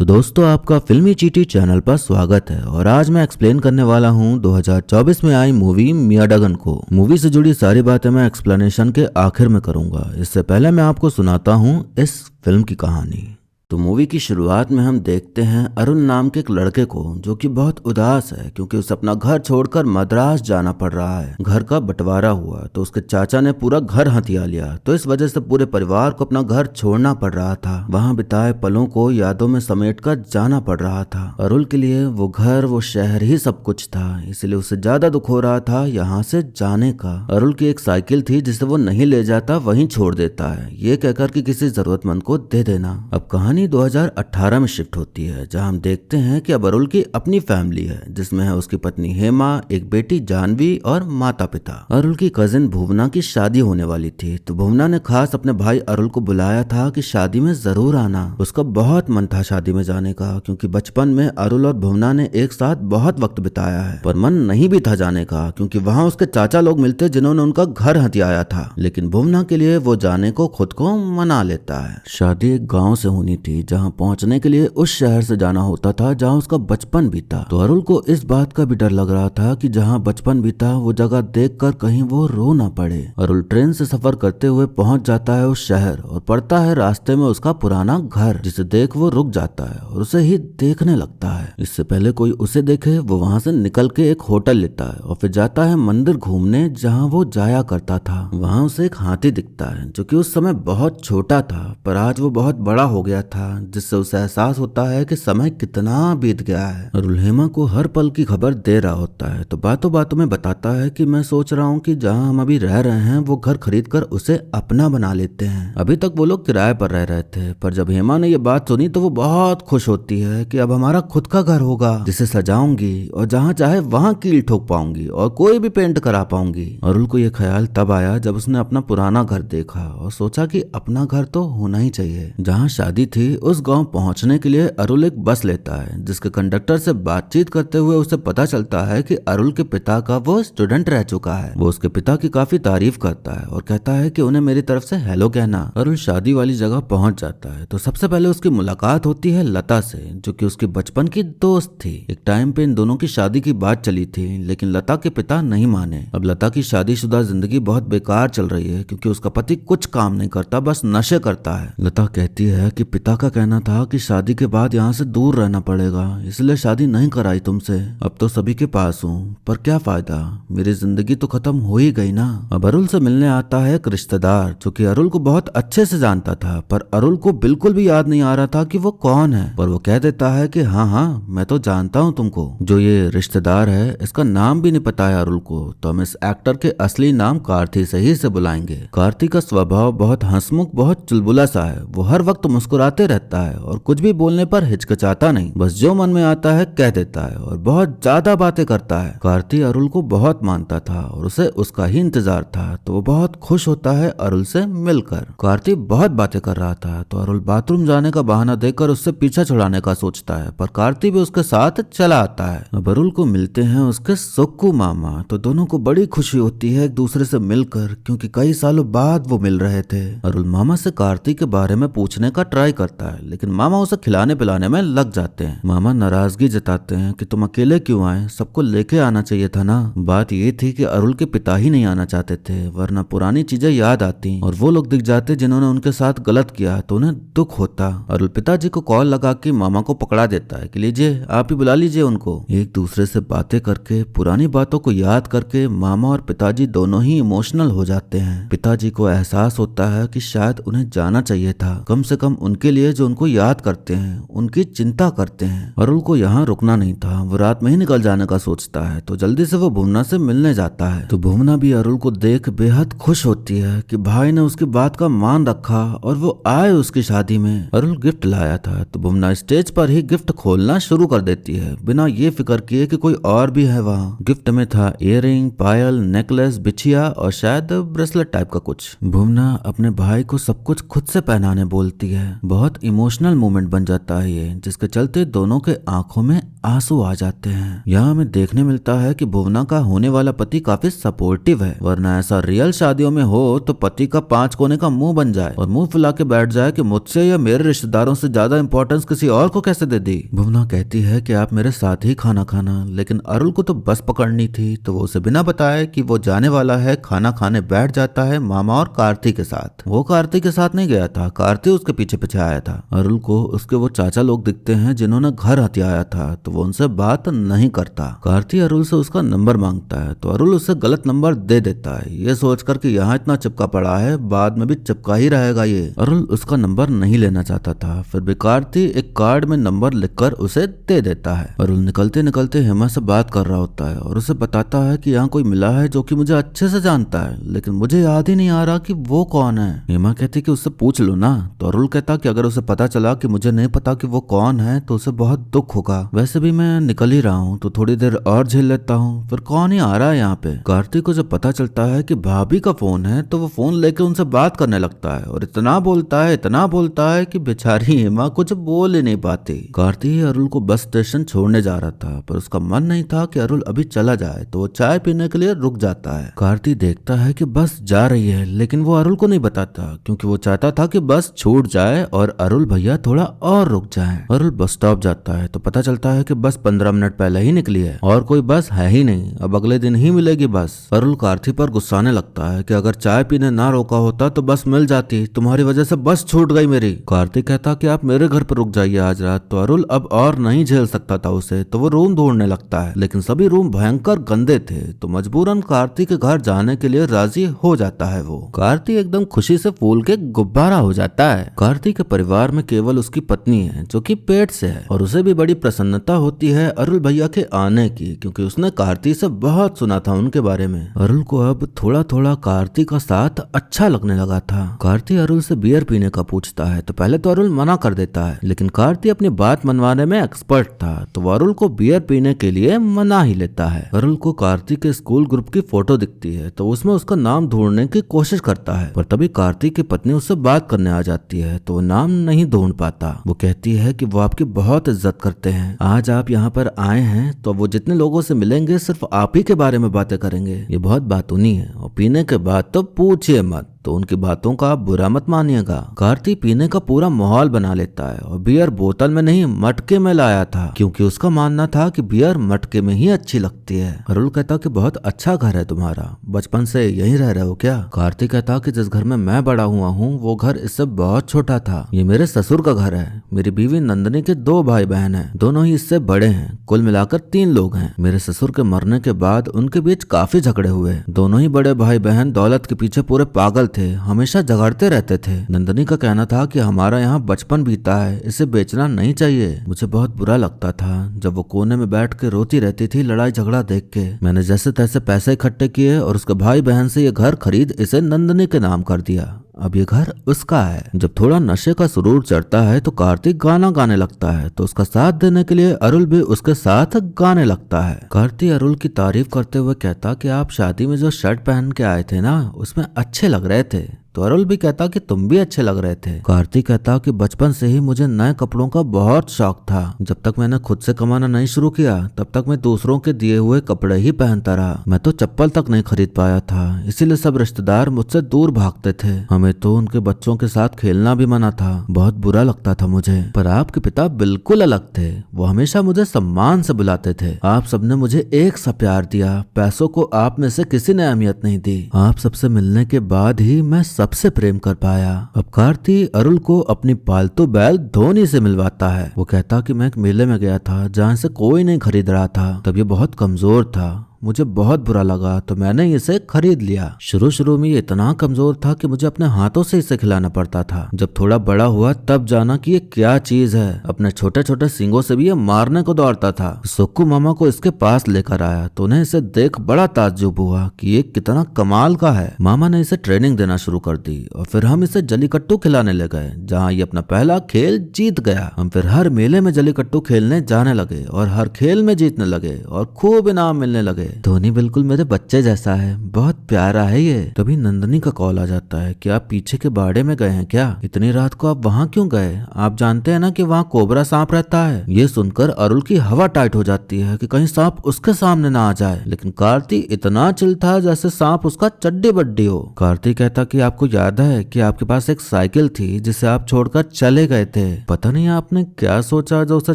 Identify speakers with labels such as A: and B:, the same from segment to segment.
A: तो दोस्तों आपका फिल्मी चीटी चैनल पर स्वागत है और आज मैं एक्सप्लेन करने वाला हूँ 2024 में आई मूवी मियाडगन को। मूवी से जुड़ी सारी बातें मैं एक्सप्लेनेशन के आखिर में करूंगा। इससे पहले मैं आपको सुनाता हूँ इस फिल्म की कहानी। तो मूवी की शुरुआत में हम देखते हैं अरुण नाम के एक लड़के को जो कि बहुत उदास है क्योंकि उसे अपना घर छोड़कर मद्रास जाना पड़ रहा है। घर का बंटवारा हुआ तो उसके चाचा ने पूरा घर हथिया लिया, तो इस वजह से पूरे परिवार को अपना घर छोड़ना पड़ रहा था। वहां बिताए पलों को यादों में समेट कर जाना पड़ रहा था। अरुण के लिए वो घर वो शहर ही सब कुछ था, इसलिए उसे ज्यादा दुख हो रहा था यहाँ से जाने का। अरुण की एक साइकिल थी जिसे वो नहीं ले जाता, वहीं छोड़ देता है, ये कहकर कि किसी जरूरतमंद को दे देना। अब कहानी 2018 में शिफ्ट होती है जहां हम देखते हैं कि अब अरुण की अपनी फैमिली है जिसमें है उसकी पत्नी हेमा, एक बेटी जानवी और माता पिता। अरुण की कजिन भुवना की शादी होने वाली थी, तो भुवना ने खास अपने भाई अरुण को बुलाया था कि शादी में जरूर आना। उसका बहुत मन था शादी में जाने का क्योंकि बचपन में अरुण और भुवना ने एक साथ बहुत वक्त बिताया है, पर मन नहीं भी था जाने का क्योंकि वहाँ उसके चाचा लोग मिलते जिन्होंने उनका घर हथियाया था। लेकिन भुवना के लिए वो जाने को खुद को मना लेता है। शादी एक गाँव से होनी थी जहां पहुंचने के लिए उस शहर से जाना होता था जहां उसका बचपन बीता। तो अरुण को इस बात का भी डर लग रहा था कि जहां बचपन बीता वो जगह देखकर कहीं वो रो ना पड़े। अरुण ट्रेन से सफर करते हुए पहुंच जाता है उस शहर और पड़ता है रास्ते में उसका पुराना घर, जिसे देख वो रुक जाता है और उसे ही देखने लगता है। इससे पहले कोई उसे देखे वो वहां से निकल के एक होटल लेता है और फिर जाता है मंदिर घूमने जहाँ वो जाया करता था। वहाँ उसे एक हाथी दिखता है जो कि उस समय बहुत छोटा था, पर आज वो बहुत बड़ा हो गया था, जिससे उसे एहसास होता है कि समय कितना बीत गया है। अरुण हेमा को हर पल की खबर दे रहा होता है, तो बातों बातों में बताता है कि मैं सोच रहा हूँ कि जहाँ हम अभी रह रहे हैं वो घर खरीद कर उसे अपना बना लेते हैं। अभी तक वो लोग किराए पर रह रहे थे, पर जब हेमा ने ये बात सुनी तो वो बहुत खुश होती है कि अब हमारा खुद का घर होगा जिसे सजाऊंगी और जहाँ चाहे वहाँ कील ठोक पाऊंगी और कोई भी पेंट करा पाऊंगी। अरुण को ये ख्याल तब आया जब उसने अपना पुराना घर देखा और सोचा कि अपना घर तो होना ही चाहिए। जहाँ शादी थी उस गांव पहुंचने के लिए अरुण एक बस लेता है, जिसके कंडक्टर से बातचीत करते हुए उसे पता चलता है कि अरुण के पिता का वो स्टूडेंट रह चुका है। वो उसके पिता की काफी तारीफ करता है और कहता है कि उन्हें मेरी तरफ से हेलो कहना। अरुण शादी वाली जगह पहुंच जाता है तो सबसे पहले उसकी मुलाकात होती है लता से, जो कि उसकी बचपन की दोस्त थी। एक टाइम पे इन दोनों की शादी की बात चली थी, लेकिन लता के पिता नहीं माने। अब लता की शादीशुदा जिंदगी बहुत बेकार चल रही है क्योंकि उसका पति कुछ काम नहीं करता, बस नशे करता है। लता कहती है कि पिता का कहना था कि शादी के बाद यहाँ से दूर रहना पड़ेगा, इसलिए शादी नहीं कराई तुमसे। अब तो सभी के पास हूँ, पर क्या फायदा, मेरी जिंदगी तो खत्म हो ही गई ना। अब अरुण से मिलने आता है एक रिश्तेदार जो कि अरुण को बहुत अच्छे से जानता था, पर अरुण को बिल्कुल भी याद नहीं आ रहा था कि वो कौन है। पर वो कह देता है कि हाँ हाँ मैं तो जानता हूँ तुमको। जो ये रिश्तेदार है इसका नाम भी नहीं पता है अरुण को, तो हम इस एक्टर के असली नाम कार्ति से ही से बुलाएंगे। कार्ति का स्वभाव बहुत हंसमुख, बहुत चुलबुला सा है। वो हर वक्त मुस्कुराते रहता है और कुछ भी बोलने पर हिचकिचाता नहीं, बस जो मन में आता है कह देता है और बहुत ज्यादा बातें करता है। कार्ति अरुण को बहुत मानता था और उसे उसका ही इंतजार था, तो वो बहुत खुश होता है अरुण से मिलकर। कार्ति बहुत बातें कर रहा था तो अरुण बाथरूम जाने का बहाना देकर उससे पीछा छुड़ाने का सोचता है, पर कार्ति भी उसके साथ चला आता है। अब अरुण को मिलते हैं उसके सुक्कू मामा, तो दोनों को बड़ी खुशी होती है एक दूसरे से मिलकर क्योंकि कई सालों बाद वो मिल रहे थे। अरुण मामा से कार्ति के बारे में पूछने का ट्राई करता है, लेकिन मामा उसे खिलाने पिलाने में लग जाते हैं। मामा नाराजगी जताते हैं कि तुम अकेले क्यों आए, सबको लेके आना चाहिए था ना। बात ये थी कि अरुण के पिता ही नहीं आना चाहते थे, वरना पुरानी चीजें याद आती और वो लोग दिख जाते जिन्होंने उनके साथ गलत किया, तो उन्हें दुख होता। अरुण पिताजी को कॉल लगा के मामा को पकड़ा देता है कि लीजिए आप ही बुला लीजिए उनको। एक दूसरे से बातें करके पुरानी बातों को याद करके मामा और पिताजी दोनों ही इमोशनल हो जाते हैं। पिताजी को एहसास होता है कि शायद उन्हें जाना चाहिए था, कम से कम उनके लिए जो उनको याद करते हैं, उनकी चिंता करते हैं। अरुण को यहाँ रुकना नहीं था, वो रात में ही निकल जाने का सोचता है, तो जल्दी से वो भुवना से मिलने जाता है। तो भुवना भी अरुण को देख बेहद खुश होती है कि भाई ने उसकी बात का मान रखा और वो आए उसकी शादी में। अरुण गिफ्ट लाया था तो भुवना स्टेज पर ही गिफ्ट खोलना शुरू कर देती है, बिना ये फिक्र किए कि कोई और भी है वहाँ। गिफ्ट में था इयररिंग, पायल, नेकलेस, बिछिया और शायद ब्रेसलेट टाइप का कुछ। भुवना अपने भाई को सब कुछ खुद से पहनाने बोलती है। बहुत बहुत इमोशनल मोमेंट बन जाता है ये, जिसके चलते दोनों के आंखों में आंसू आ जाते हैं। यहाँ हमें देखने मिलता है कि भुवना का होने वाला पति काफी सपोर्टिव है, वरना ऐसा रियल शादियों में हो तो पति का 5 कोने का मुंह बन जाए और मुंह फुला के बैठ जाए कि मुझसे या मेरे रिश्तेदारों से ज्यादा इंपॉर्टेंस किसी और को कैसे दे दी। भुवना कहती है कि आप मेरे साथ ही खाना खाना, लेकिन अरुल को तो बस पकड़नी थी, तो वो उसे बिना बताए कि वो जाने वाला है खाना खाने बैठ जाता है मामा और कार्तिक के साथ। वो कार्तिक के साथ नहीं गया था, कार्तिक उसके पीछे पीछे आया था। अरुल को उसके वो चाचा लोग दिखते हैं जिन्होंने घर हथियाया था, तो वो उनसे बात नहीं करता। कार्तिक अरुल से उसका नंबर मांगता है, तो अरुल उसे गलत नंबर दे देता है, ये सोचकर कि यहाँ इतना चिपका पड़ा है बाद में भी चिपका ही रहेगा ये। अरुल उसका नंबर नहीं लेना चाहता था, फिर भी कार्तिक एक कार्ड में नंबर लिखकर उसे दे देता है। अरुल निकलते निकलते हेमा से बात कर रहा होता है और उसे बताता है कि यहाँ कोई मिला है जो कि मुझे अच्छे से जानता है, लेकिन मुझे याद ही नहीं आ रहा कि वो कौन है। हेमा कहती कि उससे पूछ लो ना, तो अरुल कहता कि अगर उसे पता चला कि मुझे नहीं पता कि वो कौन है तो उसे बहुत दुख होगा। वैसे भी मैं निकल ही रहा हूँ तो थोड़ी देर और झेल लेता हूँ, फिर कौन ही आ रहा है यहाँ पे। कार्तिक को जब पता चलता है कि भाभी का फोन है तो वो फोन लेके उनसे बात करने लगता है और इतना बोलता है कि बेचारी हेमा कुछ बोल ही नहीं पाती। कार्तिक अरुल को बस स्टेशन छोड़ने जा रहा था, पर उसका मन नहीं था कि अरुल अभी चला जाए, तो वो चाय पीने के लिए रुक जाता है। कार्तिक देखता है कि बस जा रही है, लेकिन वो अरुल को नहीं बताता क्योंकि वो चाहता था कि बस छूट जाए और अरुल भैया थोड़ा और रुक जाए। अरुल बस स्टॉप जाता है तो पता चलता है कि बस 15 मिनट पहले ही निकली है और कोई बस है ही नहीं, अब अगले दिन ही मिलेगी बस। अरुल कार्तिक पर गुस्साने लगता है कि अगर चाय पीने ना रोका होता तो बस मिल जाती, तुम्हारी वजह से बस छूट गई मेरी। कार्तिक कहता कि आप मेरे घर पर रुक जाइए आज रात, तो अरुल अब और नहीं झेल सकता था उसे, तो वो रूम ढूंढने लगता है, लेकिन सभी रूम भयंकर गंदे थे, तो मजबूरन कार्तिक के घर जाने के लिए राजी हो जाता है। वो कार्तिक एकदम खुशी से फूल के गुब्बारा हो जाता है। कार्तिक के परिवार में केवल उसकी पत्नी है जो कि पेट से है और उसे भी बड़ी प्रसन्नता होती है अरुल भैया के आने की, क्योंकि उसने कार्तिक से बहुत सुना था उनके बारे में। अरुल को अब थोड़ा थोड़ा कार्तिक का साथ अच्छा लगने लगा था। कार्तिक अरुल से बियर पीने का पूछता है तो पहले तो अरुल मना कर देता है, लेकिन कार्तिक अपनी बात मनवाने में एक्सपर्ट था, तो वो अरुल को बियर पीने के लिए मना ही लेता है। अरुल को कार्तिक के स्कूल ग्रुप की फोटो दिखती है तो उसमें उसका नाम ढूंढने की कोशिश करता है, पर तभी कार्तिक की पत्नी उससे बात करने आ जाती है तो वो नाम नहीं ढूंढ पाता। वो कहती है कि वो आपकी बहुत इज्जत करते हैं, आज आप यहाँ पर आए हैं तो वो जितने लोगों से मिलेंगे सिर्फ आप ही के बारे में बातें करेंगे, ये बहुत बातूनी है और पीने के बाद तो पूछिए मत, तो उनकी बातों का आप बुरा मत मानिएगा। कार्तिक पीने का पूरा माहौल बना लेता है और बियर बोतल में नहीं मटके में लाया था, क्योंकि उसका मानना था कि बियर मटके में ही अच्छी लगती है। अरुल कहता कि बहुत अच्छा घर है तुम्हारा, बचपन से यहीं रह रहे हो क्या? कार्तिक कहता कि जिस घर में मैं बड़ा हुआ हूँ वो घर इससे बहुत छोटा था, ये मेरे ससुर का घर है। मेरी बीवी नंदनी के 2 भाई बहन हैं, दोनों ही इससे बड़े हैं, कुल मिलाकर 3 लोग हैं। मेरे ससुर के मरने के बाद उनके बीच काफी झगड़े हुए, दोनों ही बड़े भाई बहन दौलत के पीछे पूरे पागल थे, हमेशा झगड़ते रहते थे। नंदनी का कहना था कि हमारा यहाँ बचपन बीता है, इसे बेचना नहीं चाहिए। मुझे बहुत बुरा लगता था जब वो कोने में बैठ के रोती रहती थी लड़ाई झगड़ा देख के। मैंने जैसे तैसे पैसे इकट्ठे किए और उसके भाई बहन से ये घर खरीद इसे नंदनी के नाम कर दिया, अब ये घर उसका है। जब थोड़ा नशे का सुरूर चढ़ता है तो कार्तिक गाना गाने लगता है, तो उसका साथ देने के लिए अरुल भी उसके साथ गाने लगता है। कार्तिक अरुल की तारीफ करते हुए कहता कि आप शादी में जो शर्ट पहन के आए थे ना उसमें अच्छे लग रहे थे, तो अरुल भी कहता कि तुम भी अच्छे लग रहे थे। कार्तिक कहता कि बचपन से ही मुझे नए कपड़ों का बहुत शौक था, जब तक मैंने खुद से कमाना नहीं शुरू किया तब तक मैं दूसरों के दिए हुए कपड़े ही पहनता रहा। मैं तो चप्पल तक नहीं खरीद पाया था, इसीलिए सब रिश्तेदार मुझसे दूर भागते थे। हमें तो उनके बच्चों के साथ खेलना भी मना था, बहुत बुरा लगता था मुझे। पर आपके पिता बिल्कुल अलग थे, वो हमेशा मुझे सम्मान से बुलाते थे। आप सबने मुझे एक सा प्यार दिया, पैसों को आप में से किसी ने अहमियत नहीं दी। आप सबसे मिलने के बाद ही मैं सबसे प्रेम कर पाया। अब कार्तिक अरुल को अपनी पालतू बैल धोनी से मिलवाता है। वो कहता कि मैं एक मेले में गया था जहाँ से कोई नहीं खरीद रहा था, तब ये बहुत कमजोर था, मुझे बहुत बुरा लगा तो मैंने इसे खरीद लिया। शुरू में ये इतना कमजोर था कि मुझे अपने हाथों से इसे खिलाना पड़ता था। जब थोड़ा बड़ा हुआ तब जाना कि ये क्या चीज है, अपने छोटे छोटे सींगों से भी ये मारने को दौड़ता था। सुक्कू मामा को इसके पास लेकर आया तो उन्हें इसे देख बड़ा ताज्जुब हुआ कि ये कितना कमाल का है। मामा ने इसे ट्रेनिंग देना शुरू कर दी और फिर हम इसे जलीकट्टू खिलाने ले गए, जहाँ ये अपना पहला खेल जीत गया। हम फिर हर मेले में जलीकट्टू खेलने जाने लगे और हर खेल में जीतने लगे और खूब इनाम मिलने लगे। धोनी बिल्कुल मेरे बच्चे जैसा है, बहुत प्यारा है ये। तभी नंदनी का कॉल आ जाता है कि आप पीछे के बाड़े में गए हैं क्या? इतनी रात को आप वहाँ क्यों गए? आप जानते हैं ना कि वहाँ कोबरा सांप रहता है। ये सुनकर अरुल की हवा टाइट हो जाती है कि कहीं सांप उसके सामने ना आ जाए, लेकिन कार्ती इतना चिल था जैसे सांप उसका चड्डी बड्डी हो। कार्ती कहता कि आपको याद है कि आपके पास एक साइकिल थी जिसे आप छोड़कर चले गए थे। पता नहीं आपने क्या सोचा जो उसे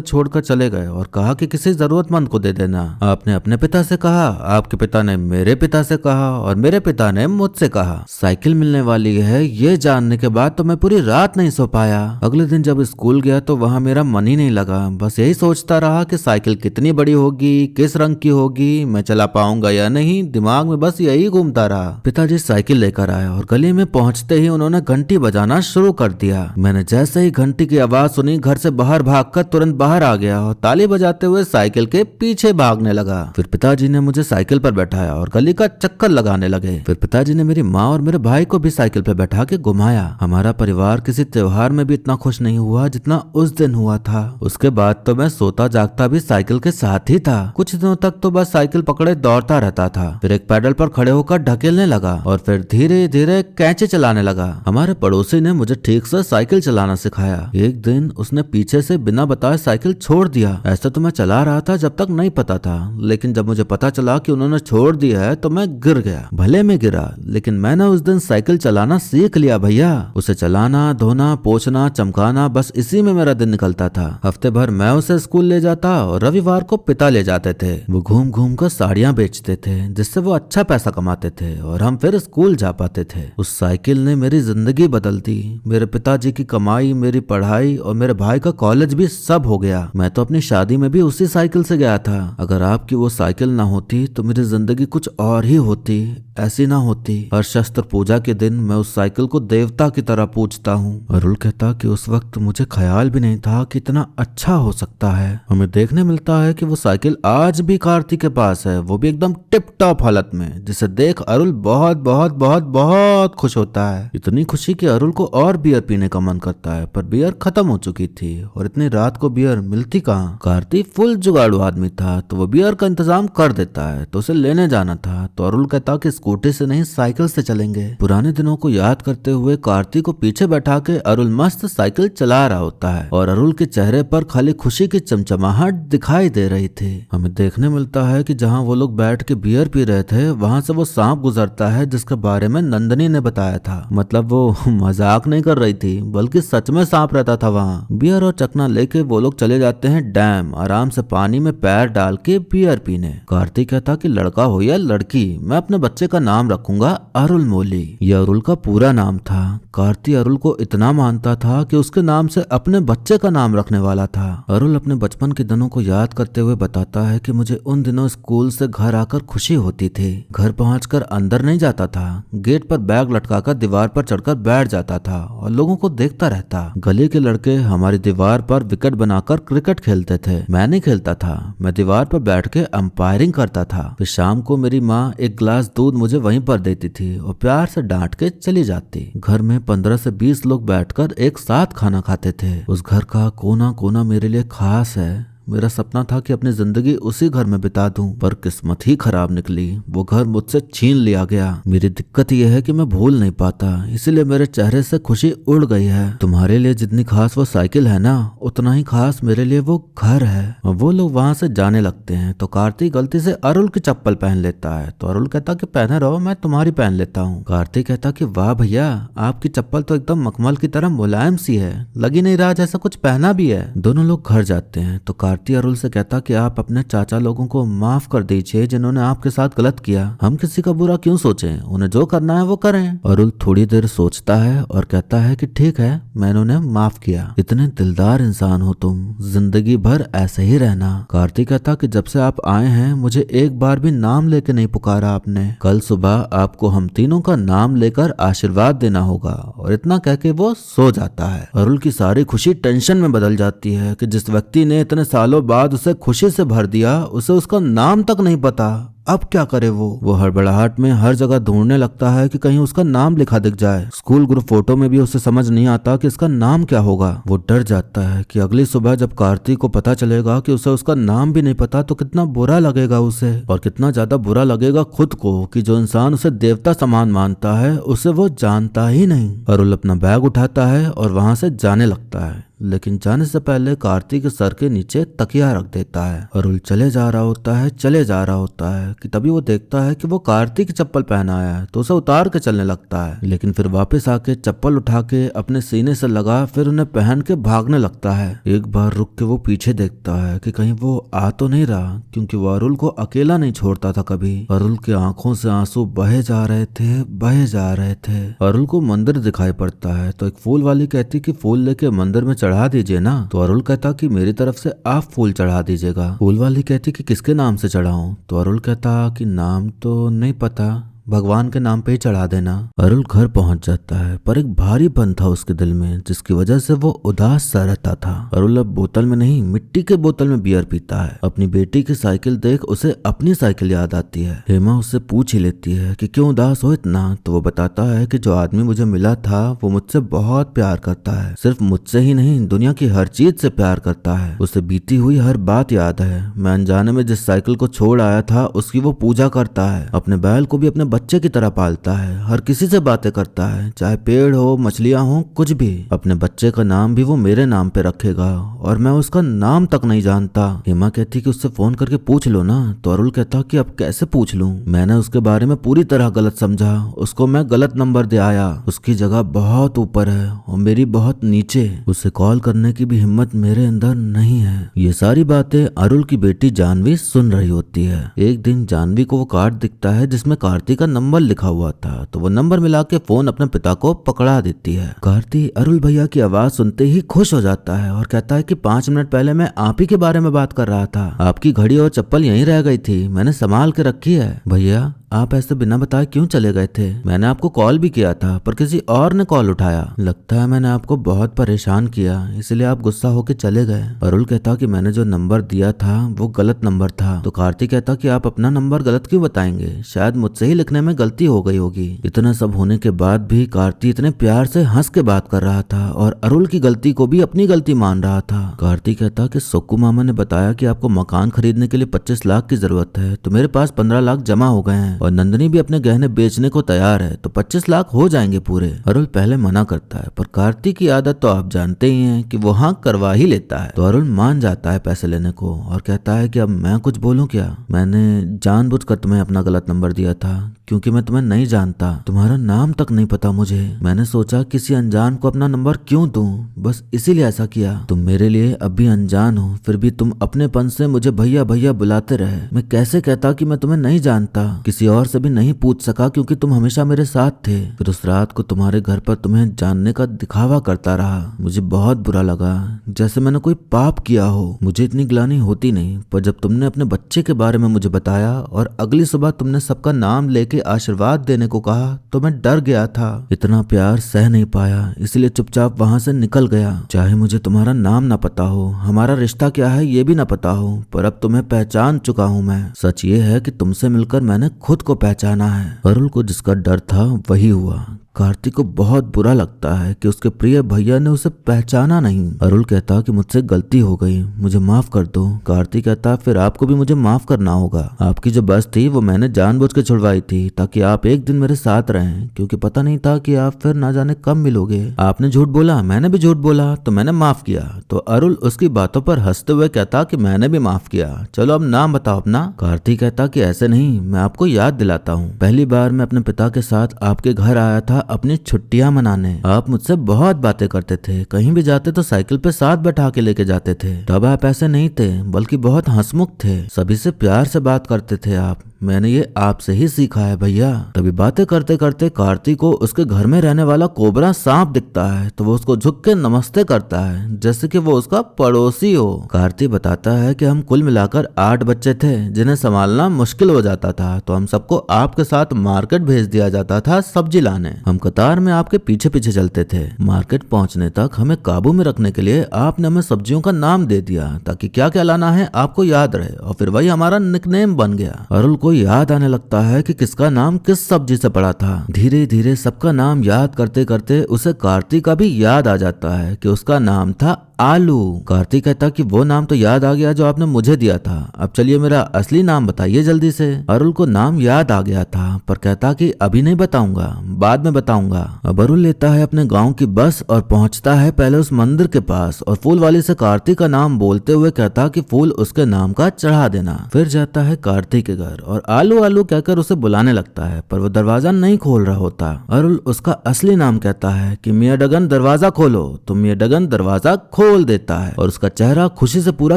A: छोड़कर चले गए और कहा कि किसी जरूरतमंद को दे देना। आपने अपने पिता से कहा, आपके पिता ने मेरे पिता से कहा और मेरे पिता ने मुझसे कहा। साइकिल मिलने वाली है ये जानने के बाद तो मैं पूरी रात नहीं सो पाया। अगले दिन जब स्कूल गया तो वहाँ मेरा मन ही नहीं लगा, बस यही सोचता रहा कि साइकिल कितनी बड़ी होगी, किस रंग की होगी, मैं चला पाऊंगा या नहीं। दिमाग में बस यही घूमता रहा। पिताजी साइकिल लेकर आए और गली में पहुंचते ही उन्होंने घंटी बजाना शुरू कर दिया। मैंने जैसे ही घंटी की आवाज सुनी घर से बाहर भागकर तुरंत बाहर आ गया और ताली बजाते हुए साइकिल के पीछे भागने लगा। फिर पिताजी ने मुझे साइकिल पर बैठाया और गली का चक्कर लगाने लगे। फिर पिताजी ने मेरी माँ और मेरे भाई को भी साइकिल पर बैठा के घुमाया। हमारा परिवार किसी त्योहार में भी इतना खुश नहीं हुआ जितना उस दिन हुआ था। उसके बाद तो मैं सोता जागता भी साइकिल के साथ ही था। कुछ दिनों तक तो बस साइकिल पकड़े दौड़ता रहता था, फिर एक पैडल पर खड़े होकर ढकेलने लगा और फिर धीरे धीरे कैंची चलाने लगा। हमारे पड़ोसी ने मुझे ठीक से साइकिल चलाना सिखाया। एक दिन उसने पीछे से बिना बताए साइकिल छोड़ दिया। ऐसा तो मैं चला रहा था जब तक नहीं पता था, लेकिन जब मुझे पता चला कि उन्होंने छोड़ दिया है तो मैं गिर गया। भले में गिरा, लेकिन मैंने उस दिन साइकिल चलाना सीख लिया भैया। उसे चलाना, धोना, पोंछना, चमकाना, बस इसी में मेरा दिन निकलता था। हफ्ते भर मैं उसे स्कूल ले जाता और रविवार को पिता ले जाते थे। वो घूम घूम कर साड़ियां बेचते थे जिससे वो अच्छा पैसा कमाते थे और हम फिर स्कूल जा पाते थे। उस साइकिल ने मेरी जिंदगी बदल दी। मेरे पिताजी की कमाई, मेरी पढ़ाई और मेरे भाई का कॉलेज भी सब हो गया। मैं तो अपनी शादी में भी उसी साइकिल से गया था। अगर आपकी वो साइकिल ना होती तो मेरी जिंदगी कुछ और ही होती, ऐसी ना होती। हर शस्त्र पूजा के दिन मैं उस साइकिल को देवता की तरह पूजता हूँ। अरुल कहता कि उस वक्त मुझे ख्याल भी नहीं था कि इतना अच्छा हो सकता है। हमें देखने मिलता है कि वो साइकिल आज भी कार्ती के पास है, वो भी एकदम टिप टॉप हालत में, जिसे देख अरुल बहुत बहुत बहुत बहुत खुश होता है। इतनी खुशी कि अरुल को और बियर पीने का मन करता है, पर बियर खत्म हो चुकी थी और इतनी रात को बियर मिलती कहाँ। कार्ती फुल जुगाड़ू आदमी था तो वो बियर का इंतजाम कर देता है, तो उसे लेने जाना था। तो अरुल कहता कि स्कूटी से नहीं साइकिल से चलेंगे। पुराने दिनों को याद करते हुए कार्ती को पीछे बैठा के अरुल मस्त साइकिल चला रहा होता है और अरुल के चेहरे पर खाली खुशी की चमचमाहट दिखाई दे रही थी। हमें देखने मिलता है कि जहाँ वो लोग बैठ के बियर पी रहे थे वहाँ से वो सांप गुजरता है जिसके बारे में नंदनी ने बताया था। मतलब वो मजाक नहीं कर रही थी, बल्कि सच में सांप रहता था वहाँ। बियर और चकना लेके वो लोग चले जाते हैं डैम, आराम से पानी में पैर डाल के बियर पीने। कार्तिक कहता कि लड़का हो या लड़की, मैं अपने बच्चे का नाम रखूंगा अरुल मोली। यह अरुल का पूरा नाम था। कार्ती अरुल को इतना मानता था कि उसके नाम से अपने बच्चे का नाम रखने वाला था। अरुल अपने बचपन के दिनों को याद करते हुए बताता है कि मुझे उन दिनों स्कूल से घर आकर खुशी होती थी। घर पहुंचकर अंदर नहीं जाता था, गेट पर बैग लटकाकर दीवार पर चढ़कर बैठ जाता था और लोगों को देखता रहता। गली के लड़के हमारी दीवार पर विकेट बनाकर क्रिकेट खेलते थे। मैं नहीं खेलता था, मैं दीवार पर बैठ के अंपायरिंग करता था। फिर शाम को मेरी माँ एक गिलास दूध मुझे वहीं पर देती थी और प्यार से डांट के चली जाती। घर में 15 से 20 लोग बैठकर एक साथ खाना खाते थे। उस घर का कोना कोना मेरे लिए खास है। मेरा सपना था कि अपनी जिंदगी उसी घर में बिता दूं, पर किस्मत ही खराब निकली। वो घर मुझसे छीन लिया गया। मेरी दिक्कत यह है कि मैं भूल नहीं पाता, इसीलिए मेरे चेहरे से खुशी उड़ गई है। तुम्हारे लिए जितनी खास वो साइकिल है ना, उतना ही खास मेरे लिए वो घर है। और वो लोग वहां से जाने लगते हैं तो कार्तिक गलती से अरुल की चप्पल पहन लेता है। तो अरुल कहता कि पहने रहो, मैं तुम्हारी पहन लेता हूँ। कार्तिक कहता कि वाह भैया, आपकी चप्पल तो एकदम मखमल की तरह मुलायम सी है, लगी नहीं रहा जैसा कुछ पहना भी है। दोनों लोग घर जाते हैं तो कार्तिक अरुल से कहता कि आप अपने चाचा लोगों को माफ कर दीजिए जिन्होंने आपके साथ गलत किया। हम किसी का बुरा क्यों सोचें, उन्हें जो करना है वो करें। अरुल थोड़ी देर सोचता है और कहता है कि ठीक है, मैंने उन्हें माफ किया। इतने दिलदार इंसान हो तुम, जिंदगी भर ऐसे ही रहना। कार्तिक कहता कि जब से आप आए हैं मुझे एक बार भी नाम लेके नहीं पुकारा आपने। कल सुबह आपको हम तीनों का नाम लेकर आशीर्वाद देना होगा। और इतना कह के वो सो जाता है। अरुल की सारी खुशी टेंशन में बदल जाती है कि जिस व्यक्ति ने इतने सालों बाद उसे खुशी से भर दिया, उसे उसका नाम तक नहीं पता। अब क्या करे वो हड़बड़ाहट में हर जगह ढूंढने लगता है कि कहीं उसका नाम लिखा दिख जाए। स्कूल ग्रुप फोटो में भी उसे समझ नहीं आता कि इसका नाम क्या होगा। वो डर जाता है कि अगली सुबह जब कार्तिक को पता चलेगा कि उसे उसका नाम भी नहीं पता तो कितना बुरा लगेगा उसे, और कितना ज्यादा बुरा लगेगा खुद को कि जो इंसान उसे देवता समान मानता है उसे वो जानता ही नहीं। अरुल अपना बैग उठाता है और वहां से जाने लगता है, लेकिन जाने से पहले कार्तिक के सर के नीचे तकिया रख देता है। अरुल चले जा रहा होता है कि तभी वो देखता है कि वो कार्तिक की चप्पल पहना आया है, तो उसे उतार के चलने लगता है, लेकिन फिर वापस आके चप्पल उठा के अपने सीने से लगा फिर उन्हें पहन के भागने लगता है। एक बार रुक के वो पीछे देखता है कि कहीं वो आ तो नहीं रहा, क्योंकि वो अरुल को अकेला नहीं छोड़ता था कभी। अरुल के आंखों से आंसू बहे जा रहे थे। अरुल को मंदिर दिखाई पड़ता है तो एक फूल वाली कहती कि फूल लेके मंदिर में चढ़ा दीजिए ना। तो अरुल कहता कि मेरी तरफ से आप फूल चढ़ा दीजिएगा। फूल वाली कहती कि किसके नाम से चढ़ाऊं? तो अरुल कहता कि नाम तो नहीं पता, भगवान के नाम पे ही चढ़ा देना। अरुल घर पहुंच जाता है पर एक भारीपन था उसके दिल में, जिसकी वजह से वो उदास सा रहता था। अरुल अब बोतल में नहीं मिट्टी के बोतल में बियर पीता है। अपनी बेटी की साइकिल देख उसे अपनी साइकिल याद आती है। हेमा उससे पूछ ही लेती है कि क्यों उदास हो इतना। तो वो बताता है कि जो आदमी मुझे मिला था वो मुझसे बहुत प्यार करता है, सिर्फ मुझसे ही नहीं दुनिया की हर चीज से प्यार करता है। उसे बीती हुई हर बात याद है। मैं अनजाने में जिस साइकिल को छोड़ आया था उसकी वो पूजा करता है। अपने बैल को भी अपने बच्चे की तरह पालता है, हर किसी से बातें करता है, चाहे पेड़ हो मछलियां हो कुछ भी। अपने बच्चे का नाम भी वो मेरे नाम पे रखेगा और मैं उसका नाम तक नहीं जानता। हेमा कहती कि उससे फोन करके पूछ लो ना। तो अरुल कहता कि अब कैसे पूछ लूं, मैंने उसके बारे में पूरी तरह गलत समझा, उसको मैं गलत नंबर दे आया, उसकी जगह बहुत ऊपर है और मेरी बहुत नीचे, उसे कॉल करने की भी हिम्मत मेरे अंदर नहीं है। ये सारी बातें अरुल की बेटी जानवी सुन रही होती है। एक दिन जानवी को वो कार्ड दिखता है जिसमें कार्तिक का नंबर लिखा हुआ था, तो वो नंबर मिला के फोन अपने पिता को पकड़ा देती है। कार्तिक अरुल भैया की आवाज सुनते ही खुश हो जाता है और कहता है कि 5 मिनट पहले मैं आप ही के बारे में बात कर रहा था। आपकी घड़ी और चप्पल यहीं रह गई थी, मैंने संभाल के रखी है। भैया आप ऐसे बिना बताए क्यों चले गए थे? मैंने आपको कॉल भी किया था पर किसी और ने कॉल उठाया। लगता है मैंने आपको बहुत परेशान किया इसलिए आप गुस्सा होके चले गए। अरुल कहता कि मैंने जो नंबर दिया था वो गलत नंबर था। तो कार्तिक कहता कि आप अपना नंबर गलत क्यों बताएंगे, शायद मुझसे ही लिखने में गलती हो गई होगी। इतना सब होने के बाद भी कार्तिक इतने प्यार से हंस के बात कर रहा था और अरुल की गलती को भी अपनी गलती मान रहा था। कार्तिक कहता कि सुक्कू मामा ने बताया कि आपको मकान खरीदने के लिए 25 लाख की जरूरत है, तो मेरे पास 15 लाख जमा हो गए हैं और नंदिनी भी अपने गहने बेचने को तैयार है, तो 25 लाख हो जाएंगे पूरे। अरुल पहले मना करता है पर कार्तिक की आदत तो आप जानते ही हैं कि वो हाँ करवा ही लेता है। तो अरुल मान जाता है पैसे लेने को और कहता है कि अब मैं कुछ बोलूं क्या? मैंने जानबूझकर तुम्हें अपना गलत नंबर दिया था क्योंकि मैं तुम्हें नहीं जानता, तुम्हारा नाम तक नहीं पता मुझे। मैंने सोचा किसी अनजान को अपना नंबर क्यों दूं, बस इसीलिए ऐसा किया। तुम मेरे लिए अब भी अनजान हो, फिर भी तुम अपनेपन से मुझे भैया भैया बुलाते रहे। मैं कैसे कहता कि मैं तुम्हें नहीं जानता, किसी और से भी नहीं पूछ सका क्योंकि तुम हमेशा मेरे साथ थे। फिर उस रात को तुम्हारे घर पर तुम्हें जानने का दिखावा करता रहा। मुझे बहुत बुरा लगा, जैसे मैंने कोई पाप किया हो। मुझे इतनी ग्लानि होती नहीं, पर जब तुमने अपने बच्चे के बारे में मुझे बताया और अगली सुबह तुमने सबका नाम लेके आशीर्वाद देने को कहा तो मैं डर गया था। इतना प्यार सह नहीं पाया, इसलिए चुपचाप वहां से निकल गया। चाहे मुझे तुम्हारा नाम ना पता हो, हमारा रिश्ता क्या है ये भी ना पता हो, पर अब तुम्हें पहचान चुका हूँ मैं। सच ये है कि तुमसे मिलकर मैंने खुद को पहचाना है। अरुल को जिसका डर था वही हुआ। कार्तिक को बहुत बुरा लगता है कि उसके प्रिय भैया ने उसे पहचाना नहीं। अरुल कहता कि मुझसे गलती हो गई, मुझे माफ कर दो। कार्तिक कहता फिर आपको भी मुझे माफ करना होगा। आपकी जो बस थी वो मैंने जानबूझ के छुड़वाई थी ताकि आप एक दिन मेरे साथ रहें, क्योंकि पता नहीं था कि आप फिर ना जाने कब मिलोगे। आपने झूठ बोला, मैंने भी झूठ बोला, तो मैंने माफ किया। तो अरुल उसकी बातों पर हंसते हुए कहता कि मैंने भी माफ किया, चलो अब नाम बताओ अपना। कार्तिक कहता कि ऐसे नहीं, मैं आपको याद दिलाता हूँ। पहली बार मैं अपने पिता के साथ आपके घर आया था अपनी छुट्टियां मनाने। आप मुझसे बहुत बातें करते थे, कहीं भी जाते तो साइकिल पे साथ बैठा के लेके जाते थे। तब आप ऐसे नहीं थे, बल्कि बहुत हंसमुख थे, सभी से प्यार से बात करते थे आप। मैंने ये आपसे ही सीखा है भैया। तभी बातें करते करते कार्तिक को उसके घर में रहने वाला कोबरा सांप दिखता है, तो वो उसको झुक के नमस्ते करता है जैसे कि वो उसका पड़ोसी हो। कार्तिक बताता है कि हम कुल मिलाकर 8 बच्चे थे जिन्हें संभालना मुश्किल हो जाता था, तो हम सबको आपके साथ मार्केट भेज दिया जाता था सब्जी लाने। हम कतार में आपके पीछे पीछे चलते थे। मार्केट पहुंचने तक हमें काबू में रखने के लिए आपने हमें सब्जियों का नाम दे दिया ताकि क्या क्या लाना है आपको याद रहे, और फिर वही हमारा निकनेम बन गया। अरुल को याद आने लगता है कि किसका नाम किस सब्जी से पड़ा था। धीरे धीरे सबका नाम याद करते करते उसे कार्तिक का भी याद आ जाता है कि उसका नाम था आलू। कार्तिक कहता कि वो नाम तो याद आ गया जो आपने मुझे दिया था, अब चलिए मेरा असली नाम बताइए जल्दी से। अरुल को नाम याद आ गया था पर कहता कि अभी नहीं बताऊंगा, बाद में बताऊंगा। अब अरुल लेता है अपने गांव की बस और पहुंचता है पहले उस मंदिर के पास और फूल वाली से कार्तिक का नाम बोलते हुए कहता कि फूल उसके नाम का चढ़ा देना। फिर जाता है कार्तिक के घर और आलू आलू कहकर उसे बुलाने लगता है पर वो दरवाजा नहीं खोल रहा होता। अरुल उसका असली नाम कहता है कि मियां डगन दरवाजा खोलो, तो मियां डगन दरवाजा खोल देता है और उसका चेहरा खुशी से पूरा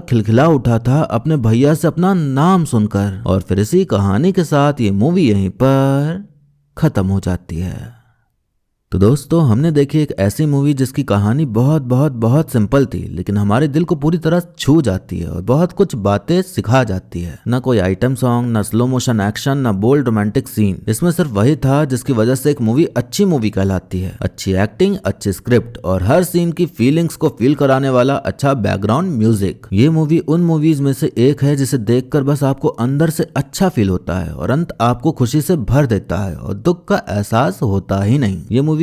A: खिलखिला उठा था अपने भैया से अपना नाम सुनकर। और फिर इसी कहानी के साथ ये मूवी यहीं पर खत्म हो जाती है। तो दोस्तों हमने देखी एक ऐसी मूवी जिसकी कहानी बहुत बहुत बहुत सिंपल थी लेकिन हमारे दिल को पूरी तरह छू जाती है और बहुत कुछ बातें सिखा जाती है। ना कोई आइटम सॉन्ग, ना स्लो मोशन एक्शन, ना बोल्ड रोमांटिक सीन, इसमें सिर्फ वही था जिसकी वजह से एक मूवी अच्छी मूवी कहलाती है। अच्छी एक्टिंग, अच्छी स्क्रिप्ट और हर सीन की फीलिंग्स को फील कराने वाला अच्छा बैकग्राउंड म्यूजिक। ये मूवी उन मूवीज में से एक है जिसे देखकर बस आपको अंदर से अच्छा फील होता है और अंत आपको खुशी से भर देता है और दुख का एहसास होता ही नहीं। ये मूवीज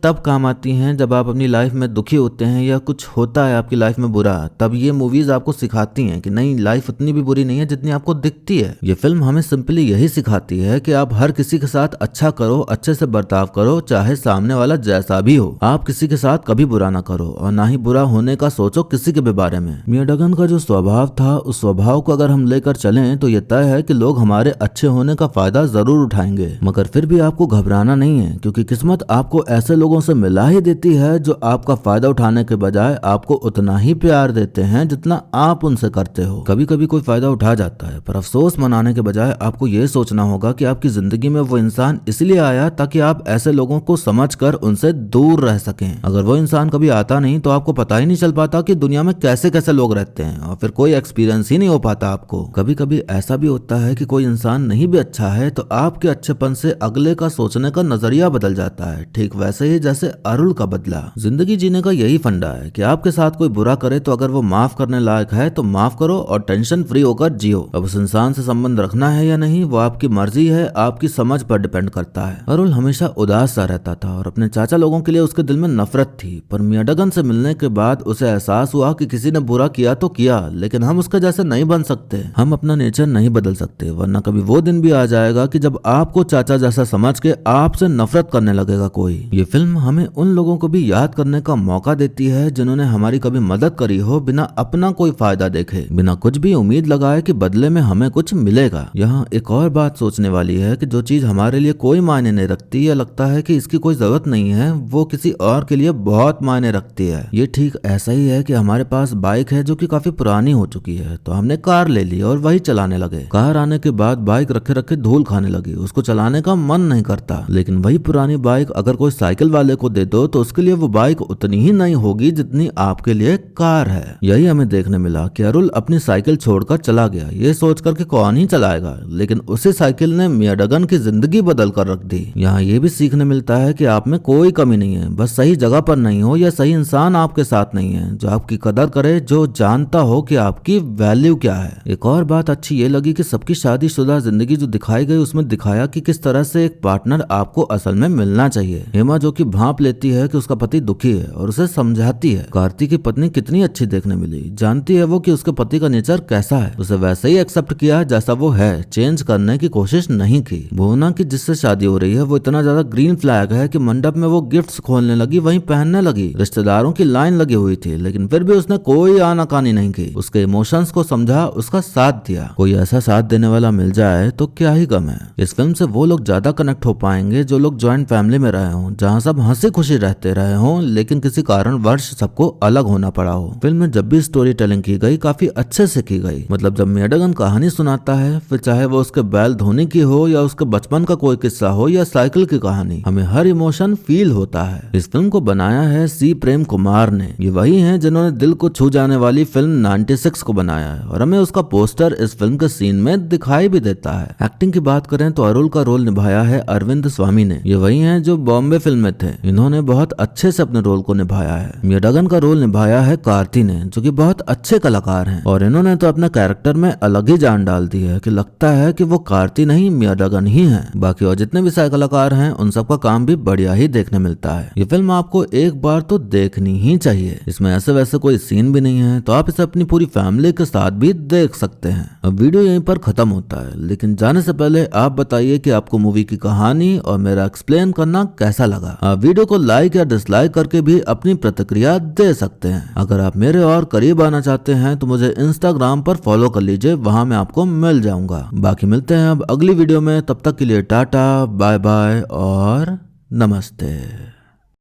A: तब काम आती हैं जब आप अपनी लाइफ में दुखी होते हैं या कुछ होता है आपकी लाइफ में बुरा, तब ये मूवीज आपको सिखाती हैं कि नहीं, लाइफ उतनी भी बुरी नहीं है जितनी आपको दिखती है। ये फिल्म हमें सिंपली यही सिखाती है कि आप हर किसी के साथ अच्छा करो, अच्छे से बर्ताव करो, चाहे सामने वाला जैसा भी हो। आप किसी के साथ कभी बुरा ना करो और ना ही बुरा होने का सोचो किसी के भी बारे में। मियां डगन का जो स्वभाव था उस स्वभाव को अगर हम लेकर चलें तो ये तय है कि लोग हमारे अच्छे होने का फायदा जरूर उठाएंगे, मगर फिर भी आपको घबराना नहीं है क्योंकि किस्मत आपको ऐसे लोगों से मिला ही देती है जो आपका फायदा उठाने के बजाय आपको उतना ही प्यार देते हैं जितना आप उनसे करते हो। कभी कभी कोई फायदा उठा जाता है पर अफसोस मनाने के बजाय आपको ये सोचना होगा कि आपकी जिंदगी में वो इंसान इसलिए आया ताकि आप ऐसे लोगों को समझकर उनसे दूर रह सकें। अगर वो इंसान कभी आता नहीं तो आपको पता ही नहीं चल पाता कि दुनिया में कैसे कैसे लोग रहते हैं और फिर कोई एक्सपीरियंस ही नहीं हो पाता आपको। कभी कभी ऐसा भी होता है कि कोई इंसान नहीं भी अच्छा है तो आपके अच्छेपन से अगले का सोचने का नजरिया बदल जाता है, ठीक वैसे ही जैसे अरुल का बदला। जिंदगी जीने का यही फंडा है कि आपके साथ कोई बुरा करे तो अगर वो माफ करने लायक है तो माफ करो और टेंशन फ्री होकर जियो। अब उस इंसान से संबंध रखना है या नहीं वो आपकी मर्जी है, आपकी समझ पर डिपेंड करता है। अरुल हमेशा उदास सा रहता था और अपने चाचा लोगों के लिए उसके दिल में नफरत थी, पर मियां डगन से मिलने के बाद उसे एहसास हुआ कि किसी ने बुरा किया तो किया लेकिन हम उसके जैसे नहीं बन सकते, हम अपना नेचर नहीं बदल सकते, वरना कभी वो दिन भी आ जाएगा कि जब आपको चाचा जैसा समझ के आपसे नफरत करने लगेगा कोई। ये फिल्म हमें उन लोगों को भी याद करने का मौका देती है जिन्होंने हमारी कभी मदद करी हो बिना अपना कोई फायदा देखे, बिना कुछ भी उम्मीद लगाए कि बदले में हमें कुछ मिलेगा। यहाँ एक और बात सोचने वाली है कि जो चीज हमारे लिए कोई मायने नहीं रखती या लगता है कि इसकी कोई जरूरत नहीं है वो किसी और के लिए बहुत मायने रखती है। ये ठीक ऐसा ही है कि हमारे पास बाइक है जो कि काफी पुरानी हो चुकी है तो हमने कार ले ली और वही चलाने लगे। कार आने के बाद बाइक रखे रखे धूल खाने लगी, उसको चलाने का मन नहीं करता। लेकिन वही पुरानी बाइक अगर कोई साइकिल वाले को दे दो तो उसके लिए वो बाइक उतनी ही नहीं होगी जितनी आपके लिए कार है। यही हमें देखने मिला कि अरुल अपनी साइकिल छोड़कर चला गया ये सोचकर कि कौन ही चलाएगा, लेकिन उसी साइकिल ने मियां डगन की जिंदगी बदल कर रख दी। यहाँ ये भी सीखने मिलता है कि आप में कोई कमी नहीं है, बस सही जगह पर नहीं हो या सही इंसान आपके साथ नहीं है जो आपकी कदर करे, जो जानता हो कि आपकी वैल्यू क्या है। एक और बात अच्छी ये लगी कि सबकी शादीशुदा जिंदगी जो दिखाई गई उसमें दिखाया कि किस तरह से एक पार्टनर आपको असल में मिलना चाहिए। हेमा जो कि भांप लेती है कि उसका पति दुखी है और उसे समझाती है। कार्तिक की पत्नी कितनी अच्छी देखने मिली, जानती है वो कि उसके पति का नेचर कैसा है, उसे वैसे ही एक्सेप्ट किया जैसा वो है, चेंज करने की कोशिश नहीं की। भुवना की जिससे शादी हो रही है वो इतना ज्यादा ग्रीन फ्लैग है कि मंडप में वो गिफ्ट्स खोलने लगी, वहीं पहनने लगी। रिश्तेदारों की लाइन लगी हुई थी लेकिन फिर भी उसने कोई आनाकानी नहीं की, उसके इमोशंस को समझा, उसका साथ दिया। कोई ऐसा साथ देने वाला मिल जाए तो क्या ही कम है। इस फिल्म से वो लोग ज्यादा कनेक्ट हो पाएंगे जो लोग ज्वाइंट फैमिली में रहे हों, जहाँ सब हंसी खुशी रहते रहे हों लेकिन किसी कारणवश सबको अलग होना पड़ा हो। फिल्म में जब भी स्टोरी टेलिंग की गई काफी अच्छे से की गई। मतलब जब मियां डगन कहानी सुनाता है, फिर चाहे वो उसके बैल धोनी की हो या उसके बचपन का कोई किस्सा हो या साइकिल की कहानी, हमें हर इमोशन फील होता है। इस फिल्म को बनाया है सी प्रेम कुमार ने। ये वही हैं जिन्होंने दिल को छू जाने वाली फिल्म 96 को बनाया है और हमें उसका पोस्टर इस फिल्म के सीन में दिखाई भी देता है। एक्टिंग की बात करें तो अरुल का रोल निभाया है अरविंद स्वामी ने। ये वही हैं जो बॉम्बे 95 फिल्म में थे। इन्होंने बहुत अच्छे से अपने रोल को निभाया है। मिया डगन का रोल निभाया है कार्ती ने, जो कि बहुत अच्छे कलाकार हैं, और इन्होंने तो अपने कैरेक्टर में अलग ही जान डाल दी है कि लगता है कि वो कार्ती नहीं मिया डगन ही है। बाकी और जितने भी सारे कलाकार हैं उन सबका काम भी बढ़िया ही देखने मिलता है। ये फिल्म आपको एक बार तो देखनी ही चाहिए। इसमें ऐसे वैसे कोई सीन भी नहीं है, तो आप इसे अपनी पूरी फैमिली के साथ भी देख सकते हैं। अब वीडियो यहीं पर खत्म होता है, लेकिन जाने से पहले आप बताइए कि आपको मूवी की कहानी और मेरा एक्सप्लेन करना कैसा लगा। आप वीडियो को लाइक या डिसलाइक करके भी अपनी प्रतिक्रिया दे सकते हैं। अगर आप मेरे और करीब आना चाहते हैं तो मुझे इंस्टाग्राम पर फॉलो कर लीजिए, वहां मैं आपको मिल जाऊंगा। बाकी मिलते हैं अब अगली वीडियो में, तब तक के लिए टाटा बाय बाय और नमस्ते।